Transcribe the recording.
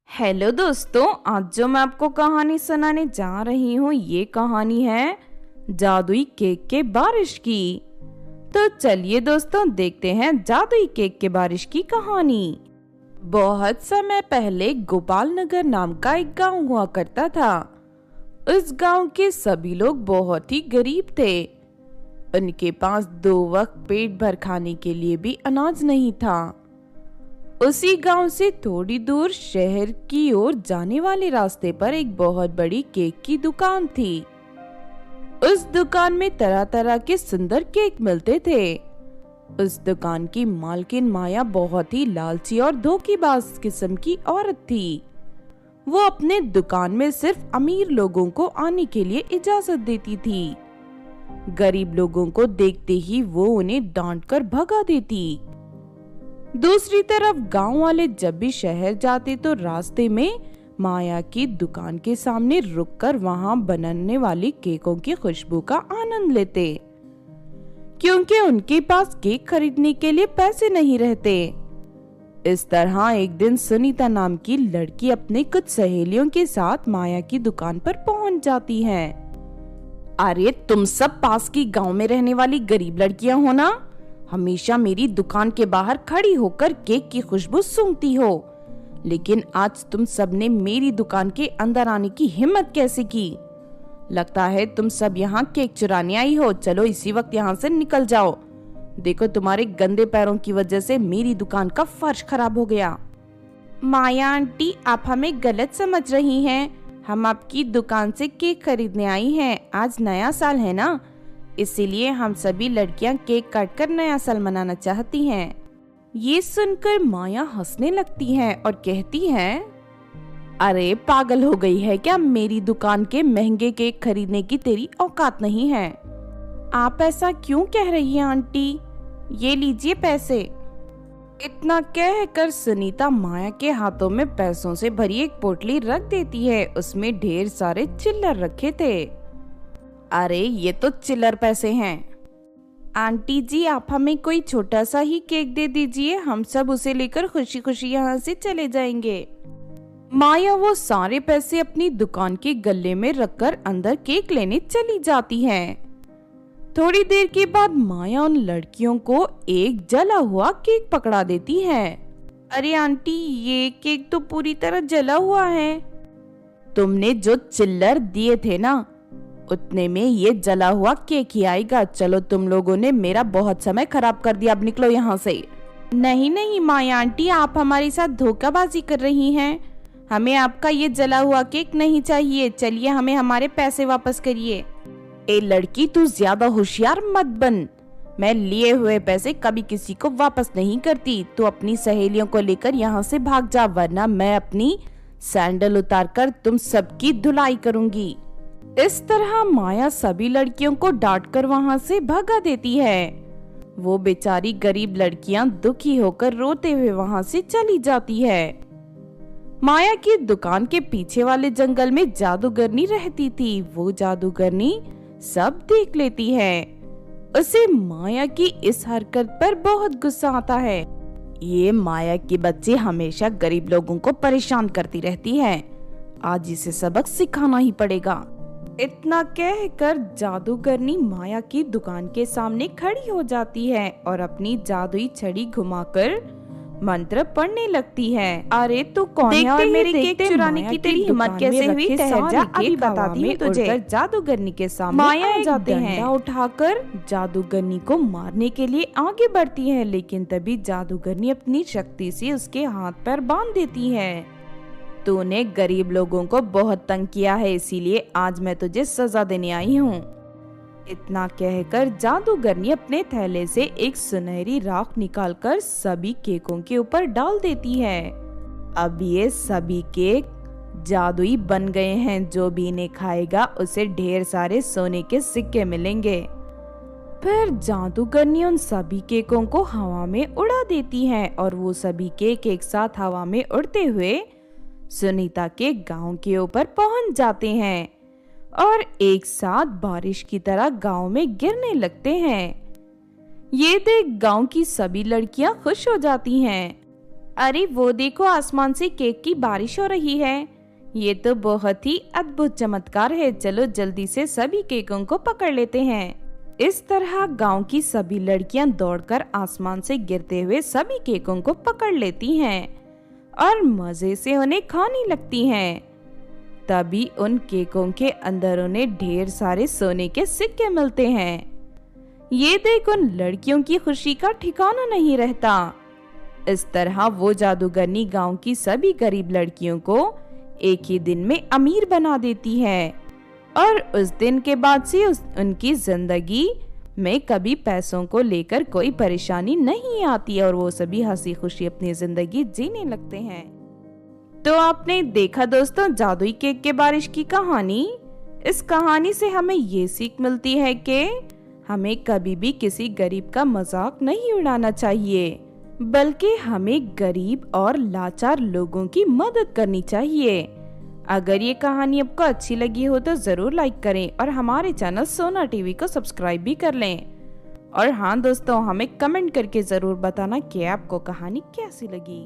Hello दोस्तों, आज जो मैं आपको कहानी सुनाने जा रही हूँ ये कहानी है जादुई केक के बारिश की। तो चलिए दोस्तों देखते हैं जादुई केक के बारिश की कहानी। बहुत समय पहले गोपाल नगर नाम का एक गांव हुआ करता था। उस गांव के सभी लोग बहुत ही गरीब थे। उनके पास 2 वक्त पेट भर खाने के लिए भी अनाज नहीं था। उसी गांव से थोड़ी दूर शहर की ओर जाने वाले रास्ते पर एक बहुत बड़ी केक की दुकान थी। उस दुकान में तरह तरह के सुंदर केक मिलते थे। उस दुकान की मालकिन माया बहुत ही लालची और धोखेबाज किस्म की औरत थी। वो अपने दुकान में सिर्फ अमीर लोगों को आने के लिए इजाजत देती थी। गरीब लोगों को देखते ही वो उन्हें डांट कर भगा देती। दूसरी तरफ गांव वाले जब भी शहर जाते तो रास्ते में माया की दुकान के सामने रुककर वहां बनने वाली केकों की खुशबू का आनंद लेते, क्योंकि उनके पास केक खरीदने के लिए पैसे नहीं रहते। इस तरह एक दिन सुनीता नाम की लड़की अपने कुछ सहेलियों के साथ माया की दुकान पर पहुंच जाती है। अरे तुम सब पास की गांव में रहने वाली गरीब लड़कियां हो ना? हमेशा मेरी दुकान के बाहर खड़ी होकर केक की खुशबू सूंघती हो, लेकिन आज तुम सबने मेरी दुकान के अंदर आने की हिम्मत कैसे की? लगता है तुम सब यहाँ केक चुराने आई हो। चलो इसी वक्त यहाँ से निकल जाओ। देखो तुम्हारे गंदे पैरों की वजह से मेरी दुकान का फर्श खराब हो गया। माया आंटी, आप हमें गलत समझ रही हैं। हम आपकी दुकान से केक खरीदने आई हैं। आज नया साल है ना, इसीलिए हम सभी लड़कियां केक काटकर नया साल मनाना चाहती हैं। ये सुनकर माया हंसने लगती है और कहती है, अरे पागल हो गई है क्या? मेरी दुकान के महंगे केक खरीदने की तेरी औकात नहीं है। आप ऐसा क्यों कह रही हैं आंटी? ये लीजिए पैसे। इतना कहकर सुनीता माया के हाथों में पैसों से भरी एक पोटली रख देती है। उसमें ढेर सारे चिल्लर रखे थे। अरे ये तो चिल्लर पैसे हैं। आंटी जी, आप हमें कोई छोटा सा ही केक दे दीजिए, हम सब उसे लेकर खुशी खुशी यहाँ से चले जाएंगे। माया वो सारे पैसे अपनी दुकान के गल्ले में रखकर अंदर केक लेने चली जाती है। थोड़ी देर के बाद माया उन लड़कियों को एक जला हुआ केक पकड़ा देती है। अरे आंटी, ये केक तो पूरी तरह जला हुआ है। तुमने जो चिल्लर दिए थे ना, उतने में ये जला हुआ केक ही आएगा। चलो तुम लोगों ने मेरा बहुत समय खराब कर दिया, अब निकलो यहाँ से। नहीं नहीं माया आंटी, आप हमारे साथ धोखाबाजी कर रही हैं। हमें आपका ये जला हुआ केक नहीं चाहिए। चलिए हमें हमारे पैसे वापस करिए। ए लड़की, तू ज्यादा होशियार मत बन। मैं लिए हुए पैसे कभी किसी को वापस नहीं करती। तू अपनी सहेलियों को लेकर यहाँ से भाग जा, वरना मैं अपनी सैंडल उतारकर तुम सबकी धुलाई करूंगी। इस तरह माया सभी लड़कियों को डांटकर वहां से भगा देती है। वो बेचारी गरीब लड़कियां दुखी होकर रोते हुए वहां से चली जाती है। माया की दुकान के पीछे वाले जंगल में जादूगरनी रहती थी। वो जादूगरनी सब देख लेती है। उसे माया की इस हरकत पर बहुत गुस्सा आता है। ये माया की बच्ची हमेशा गरीब लोगों को परेशान करती रहती है। आज इसे सबक सिखाना ही पड़ेगा। इतना कहकर जादूगरनी माया की दुकान के सामने खड़ी हो जाती है और अपनी जादुई छड़ी घुमाकर मंत्र पढ़ने लगती है। अरे तू कौन है और मेरे केक चुराने की तेरी हिम्मत कैसे हुई? ठहर जा, अभी बताती हूँ तुझे। जादूगरनी के सामने माया एक डंडा उठाकर जादूगरनी को मारने के लिए आगे बढ़ती है, लेकिन तभी जादूगरनी अपनी शक्ति से उसके हाथ पैर बांध देती है। तूने गरीब लोगों को बहुत तंग किया है, इसीलिए आज मैं तुझे सजा देने आई हूँ। इतना कहकर जादूगरनी अपने थैले से एक सुनहरी राख निकालकर सभी केकों के ऊपर डाल देती है। अब ये सभी केक जादुई बन गए हैं। जो भी इन्हें खाएगा उसे ढेर सारे सोने के सिक्के मिलेंगे। फिर जादूगरनी उन सभी केकों को हवा में उड़ा देती है और वो सभी केक एक साथ हवा में उड़ते हुए सुनीता के गांव के ऊपर पहुंच जाते हैं और एक साथ बारिश की तरह गांव में गिरने लगते हैं। ये देख गांव की सभी लड़कियां खुश हो जाती हैं। अरे वो देखो, आसमान से केक की बारिश हो रही है। ये तो बहुत ही अद्भुत चमत्कार है। चलो जल्दी से सभी केकों को पकड़ लेते हैं। इस तरह गांव की सभी लड़कियां दौड़कर आसमान से गिरते हुए सभी केकों को पकड़ लेती हैं और मजे से उन्हें खाने लगती हैं। तभी उन केकों के अंदर उन्हें ढेर सारे सोने के सिक्के मिलते हैं। ये देख उन लड़कियों की खुशी का ठिकाना नहीं रहता। इस तरह वो जादूगरनी गांव की सभी गरीब लड़कियों को एक ही दिन में अमीर बना देती है और उस दिन के बाद से उनकी जिंदगी में कभी पैसों को लेकर कोई परेशानी नहीं आती और वो सभी हंसी खुशी अपनी जिंदगी जीने लगते हैं। तो आपने देखा दोस्तों जादुई केक के बारिश की कहानी। इस कहानी से हमें ये सीख मिलती है कि हमें कभी भी किसी गरीब का मजाक नहीं उड़ाना चाहिए, बल्कि हमें गरीब और लाचार लोगों की मदद करनी चाहिए। अगर ये कहानी आपको अच्छी लगी हो तो जरूर लाइक करें और हमारे चैनल सोना टीवी को सब्सक्राइब भी कर लें। और हाँ दोस्तों, हमें कमेंट करके जरूर बताना कि आपको कहानी कैसी लगी।